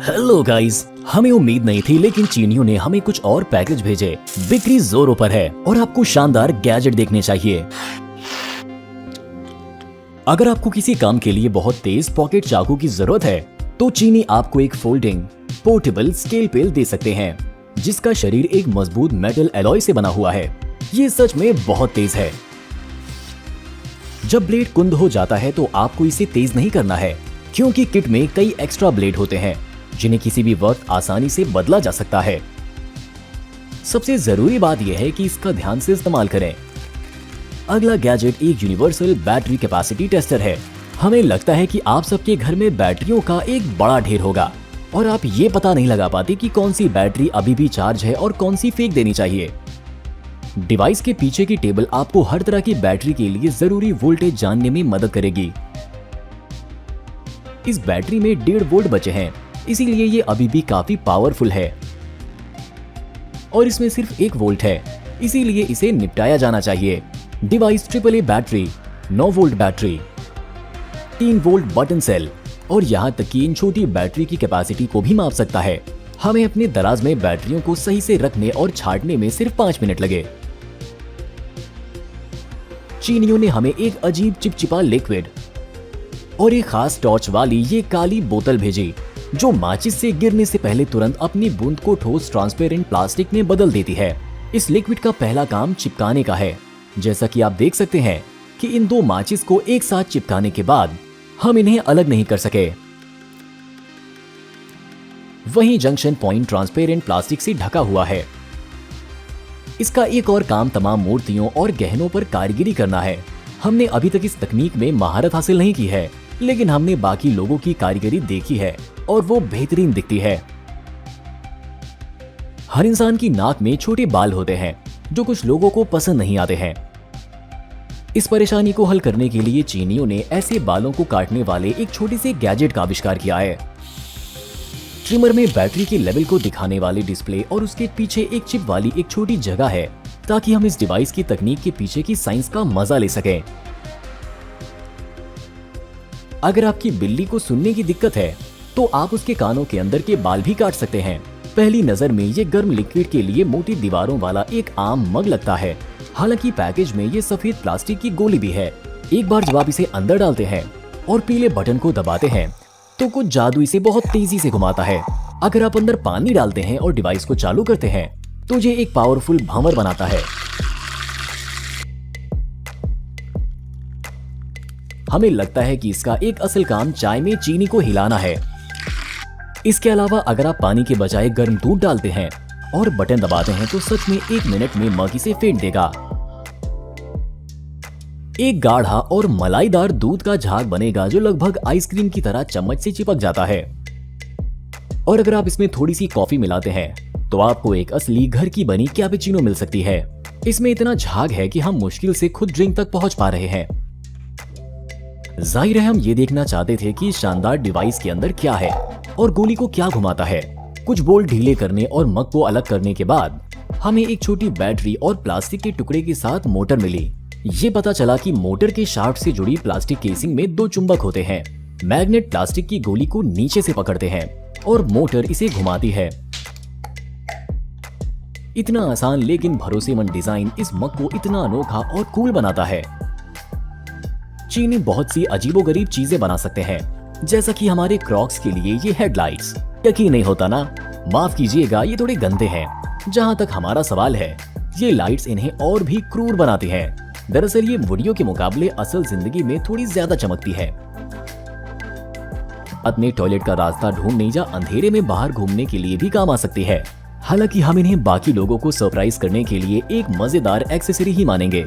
Hello guys, हमें उम्मीद नहीं थी लेकिन चीनियों ने हमें कुछ और पैकेज भेजे। बिक्री जोरों पर है और आपको शानदार गैजेट देखने चाहिए। अगर आपको किसी काम के लिए बहुत तेज पॉकेट चाकू की जरूरत है तो चीनी आपको एक फोल्डिंग पोर्टेबल स्केल पेल दे सकते हैं, जिसका शरीर एक मजबूत मेटल एलॉय से बना हुआ है। ये सच में बहुत तेज है। जब ब्लेड कुंद हो जाता है तो आपको इसे तेज नहीं करना है, क्योंकि किट में कई एक्स्ट्रा ब्लेड होते हैं जिन्हें किसी भी वक्त आसानी से बदला जा सकता है। सबसे जरूरी बात यह है कि इसका ध्यान से इस्तेमाल करें। अगला गैजेट एक यूनिवर्सल बैटरी कैपेसिटी टेस्टर है। हमें लगता है कि आप सबके घर में बैटरियों का एक बड़ा ढेर होगा और आप ये पता नहीं लगा पाते कि कौन सी बैटरी अभी भी चार्ज है और कौन सी फेंक देनी चाहिए। डिवाइस के पीछे की टेबल आपको हर तरह की बैटरी के लिए जरूरी वोल्टेज जानने में मदद करेगी। इस बैटरी में 1.5 वोल्ट बचे हैं, इसीलिए ये अभी भी काफी पावरफुल है। और इसमें सिर्फ 1 वोल्ट है, इसीलिए इसे निपटाया जाना चाहिए। Device AAA battery, 9 volt battery, 3 volt button cell और यहाँ तक कि इन छोटी बैटरी की कैपेसिटी को भी माप सकता है। हमें अपने दराज में बैटरियों को सही से रखने और छांटने में सिर्फ 5 मिनट लगे। चीनियों ने हमें एक अजीब चिपचिपा लिक्विड और एक खास टॉर्च वाली ये काली बोतल भेजी, जो माचिस से गिरने से पहले तुरंत अपनी बूंद को ठोस ट्रांसपेरेंट प्लास्टिक में बदल देती है। इस लिक्विड का पहला काम चिपकाने का है। जैसा कि आप देख सकते हैं कि इन 2 माचिस को एक साथ चिपकाने के बाद हम इन्हें अलग नहीं कर सके। वहीं जंक्शन पॉइंट ट्रांसपेरेंट प्लास्टिक से ढका हुआ है। इसका एक और काम तमाम मूर्तियों और गहनों पर कारीगरी करना है। हमने अभी तक इस तकनीक में महारत हासिल नहीं की है, लेकिन हमने बाकी लोगों की कारीगरी देखी है और वो बेहतरीन दिखती है। हर इंसान की नाक में छोटे बाल होते हैं जो कुछ लोगों को पसंद नहीं आते हैं। इस परेशानी को हल करने के लिए चीनियों ने ऐसे बालों को काटने वाले एक छोटे से गैजेट का आविष्कार किया है। ट्रिमर में बैटरी के लेवल को दिखाने वाले डिस्प्ले और उसके पीछे एक चिप वाली एक छोटी जगह है, ताकि हम इस डिवाइस की तकनीक के पीछे की साइंस का मजा ले सकें। अगर आपकी बिल्ली को सुनने की दिक्कत है तो आप उसके कानों के अंदर के बाल भी काट सकते हैं। पहली नजर में ये गर्म लिक्विड के लिए मोटी दीवारों वाला एक आम मग लगता है, हालांकि पैकेज में ये सफेद प्लास्टिक की गोली भी है। एक बार जब आप इसे अंदर डालते हैं और पीले बटन को दबाते हैं तो कुछ जादू इसे बहुत तेजी से घुमाता है। अगर आप अंदर पानी डालते हैं और डिवाइस को चालू करते हैं तो ये एक पावरफुल भंवर बनाता है। हमें लगता है कि इसका एक असल काम चाय में चीनी को हिलाना है। इसके अलावा अगर आप पानी के बजाय गर्म दूध डालते हैं और बटन दबाते हैं तो सच में 1 मिनट में मग इसे फेंट देगा। एक गाढ़ा और मलाईदार दूध का झाग बनेगा जो लगभग आइसक्रीम की तरह चम्मच से चिपक जाता है। और अगर आप इसमें थोड़ी सी कॉफी मिलाते हैं तो आपको एक असली घर की बनी कैपेचिनो मिल सकती है। इसमें इतना झाग है कि हम मुश्किल से खुद ड्रिंक तक पहुंच पा रहे हैं। जाहिर है हम ये देखना चाहते थे कि शानदार डिवाइस के अंदर क्या है और गोली को क्या घुमाता है। कुछ बोल्ट ढीले करने और मग को अलग करने के बाद हमें एक छोटी बैटरी और प्लास्टिक के टुकड़े के साथ मोटर मिली। ये पता चला कि मोटर के शाफ्ट से जुड़ी प्लास्टिक केसिंग में 2 चुंबक होते हैं। मैग्नेट प्लास्टिक की गोली को नीचे से पकड़ते हैं और मोटर इसे घुमाती है। इतना आसान लेकिन भरोसेमंद डिजाइन इस मग को इतना अनोखा और कूल बनाता है। चीनी बहुत सी अजीबोगरीब चीजें बना सकते हैं, जैसा कि हमारे क्रॉक्स के लिए ये हेडलाइट्स। यकीन नहीं होता ना? माफ कीजिएगा, ये थोड़े गंदे हैं। जहां तक हमारा सवाल है, ये लाइट्स इन्हें और भी क्रूर बनाती हैं। दरअसल ये वीडियो के मुकाबले असल जिंदगी में थोड़ी ज्यादा चमकती है। अपने टॉयलेट का रास्ता ढूंढने या अंधेरे में बाहर घूमने के लिए भी काम आ सकती है। हालांकि हम इन्हें बाकी लोगों को सरप्राइज करने के लिए एक मजेदार एक्सेसरी ही मानेंगे।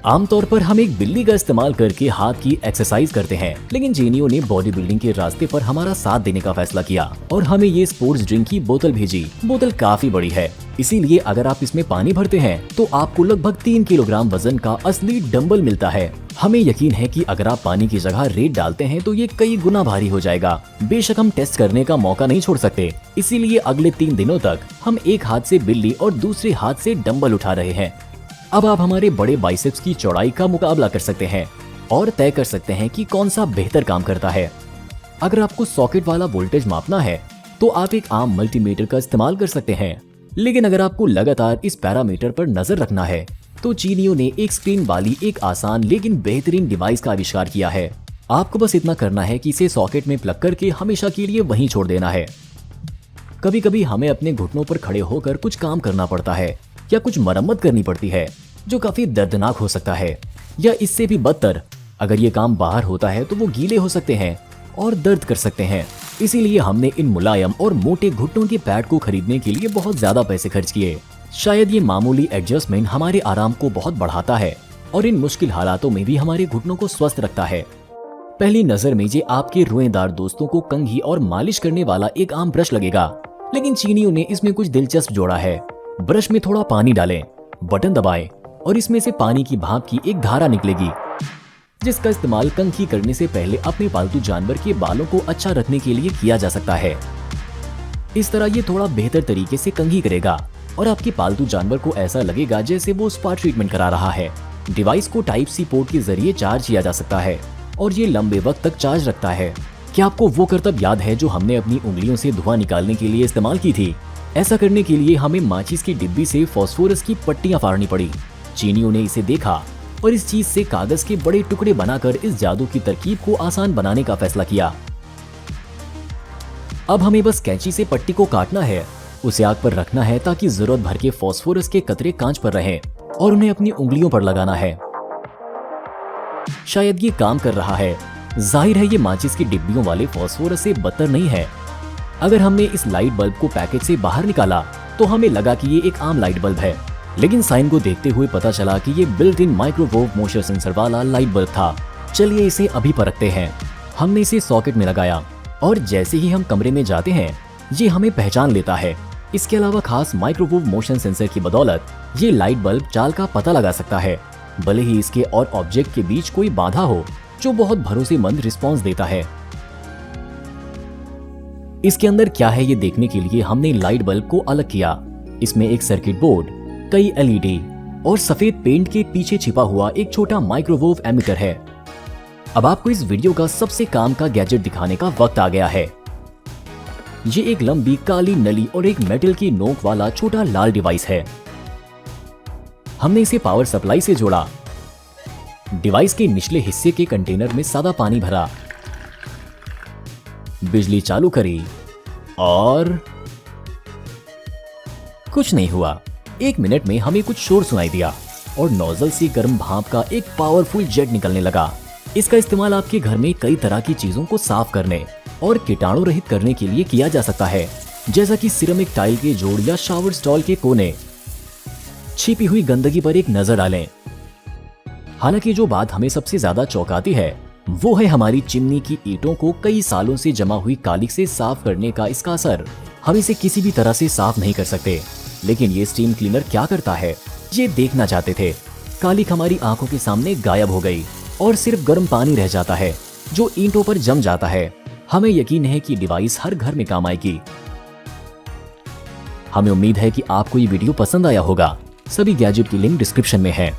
आमतौर पर हम एक बिल्ली का इस्तेमाल करके हाथ की एक्सरसाइज करते हैं, लेकिन चीनियों ने बॉडी बिल्डिंग के रास्ते पर हमारा साथ देने का फैसला किया और हमें ये स्पोर्ट्स ड्रिंक की बोतल भेजी। बोतल काफी बड़ी है, इसीलिए अगर आप इसमें पानी भरते हैं तो आपको लगभग 3 किलोग्राम वजन का असली डंबल मिलता है। हमें यकीन है कि अगर आप पानी की जगह रेत डालते हैं तो ये कई गुना भारी हो जाएगा। बेशक हम टेस्ट करने का मौका नहीं छोड़ सकते, इसीलिए अगले 3 दिनों तक हम एक हाथ से बिल्ली और दूसरे हाथ से डंबल उठा रहे हैं। अब आप हमारे बड़े बाइसेप्स की चौड़ाई का मुकाबला कर सकते हैं और तय कर सकते हैं कि कौन सा बेहतर काम करता है। अगर आपको सॉकेट वाला वोल्टेज मापना है तो आप एक आम मल्टीमीटर का इस्तेमाल कर सकते हैं, लेकिन अगर आपको लगातार इस पैरामीटर पर नजर रखना है तो चीनियों ने एक स्क्रीन वाली एक आसान लेकिन बेहतरीन डिवाइस का आविष्कार किया है। आपको बस इतना करना है कि इसे सॉकेट में प्लग करके हमेशा के लिए वहीं छोड़ देना है। कभी कभी हमें अपने घुटनों पर खड़े होकर कुछ काम करना पड़ता है या कुछ मरम्मत करनी पड़ती है, जो काफी दर्दनाक हो सकता है, या इससे भी बदतर अगर ये काम बाहर होता है तो वो गीले हो सकते हैं और दर्द कर सकते हैं। इसीलिए हमने इन मुलायम और मोटे घुटनों के पैड को खरीदने के लिए बहुत ज्यादा पैसे खर्च किए। शायद ये मामूली एडजस्टमेंट हमारे आराम को बहुत बढ़ाता है और इन मुश्किल हालातों में भी हमारे घुटनों को स्वस्थ रखता है। पहली नजर में ये आपके रोएदार दोस्तों को कंघी और मालिश करने वाला एक आम ब्रश लगेगा, लेकिन चीनियों ने इसमें कुछ दिलचस्प जोड़ा है। ब्रश में थोड़ा पानी डालें, बटन दबाएं और इसमें से पानी की भाप की एक धारा निकलेगी, जिसका इस्तेमाल कंघी करने से पहले अपने पालतू जानवर के बालों को अच्छा रखने के लिए किया जा सकता है। इस तरह ये थोड़ा बेहतर तरीके से कंघी करेगा और आपके पालतू जानवर को ऐसा लगेगा जैसे वो स्पा ट्रीटमेंट करा रहा है। डिवाइस को टाइप सी पोर्ट के जरिए चार्ज किया जा सकता है और ये लंबे वक्त तक चार्ज रखता है। क्या आपको वो करतब याद है जो हमने अपनी उंगलियों से धुआं निकालने के लिए इस्तेमाल की थी? ऐसा करने के लिए हमें माचिस की डिब्बी से फास्फोरस की पट्टियां फाड़नी पड़ी। चीनियों ने इसे देखा और इस चीज से कागज के बड़े टुकड़े बनाकर इस जादू की तरकीब को आसान बनाने का फैसला किया। अब हमें बस कैंची से पट्टी को काटना है, उसे आग पर रखना है ताकि जरूरत भर के फास्फोरस के कतरे कांच पर रहें और उन्हें अपनी उंगलियों पर लगाना है। शायद ये काम कर रहा है। जाहिर है ये माचिस की डिब्बियों वाले फास्फोरस से बदतर नहीं है। अगर हमने इस लाइट बल्ब को पैकेज से बाहर निकाला तो हमें लगा कि ये एक आम लाइट बल्ब है, लेकिन साइन को देखते हुए पता चला कि ये built in microwave motion sensor वाला लाइट बल्ब था। चलिए इसे अभी परखते हैं। हमने इसे सॉकेट में लगाया और जैसे ही हम कमरे में जाते हैं ये हमें पहचान लेता है। इसके अलावा खास माइक्रोवेव मोशन सेंसर की बदौलत ये लाइट बल्ब चाल का पता लगा सकता है, भले ही इसके और ऑब्जेक्ट के बीच कोई बाधा हो, जो बहुत भरोसेमंद रिस्पॉन्स देता है। इसके अंदर क्या है ये देखने के लिए हमने लाइट बल्ब को अलग किया। इसमें एक सर्किट बोर्ड, कई एलईडी और सफेद पेंट के पीछे छिपा हुआ एक छोटा माइक्रोवेव एमिटर है। अब आपको इस वीडियो का सबसे काम का गैजेट दिखाने का वक्त आ गया है। ये एक लंबी काली नली और एक मेटल की नोक वाला छोटा लाल डिवाइस है। हमने इसे पावर सप्लाई से जोड़ा। डिवाइस के निचले हिस्से के कंटेनर में सादा पानी भरा, बिजली चालू करी और कुछ नहीं हुआ। 1 मिनट में हमें कुछ शोर सुनाई दिया और नोजल से गर्म भाप का एक पावरफुल जेट निकलने लगा। इसका इस्तेमाल आपके घर में कई तरह की चीजों को साफ करने और कीटाणु रहित करने के लिए किया जा सकता है, जैसा कि सिरेमिक टाइल के जोड़ या शावर स्टॉल के कोने। छिपी हुई गंदगी पर एक नजर डालें। हालांकि जो बात हमें सबसे ज्यादा चौंकाती है वो है हमारी चिमनी की ईंटों को कई सालों से जमा हुई कालिक से साफ करने का इसका असर। हम इसे किसी भी तरह से साफ नहीं कर सकते, लेकिन ये स्टीम क्लीनर क्या करता है ये देखना चाहते थे। कालिक हमारी आंखों के सामने गायब हो गई और सिर्फ गर्म पानी रह जाता है जो ईंटों पर जम जाता है। हमें यकीन है कि डिवाइस हर घर में काम आएगी। हमें उम्मीद है कि आपको ये वीडियो पसंद आया होगा। सभी गैजेट की लिंक डिस्क्रिप्शन में है।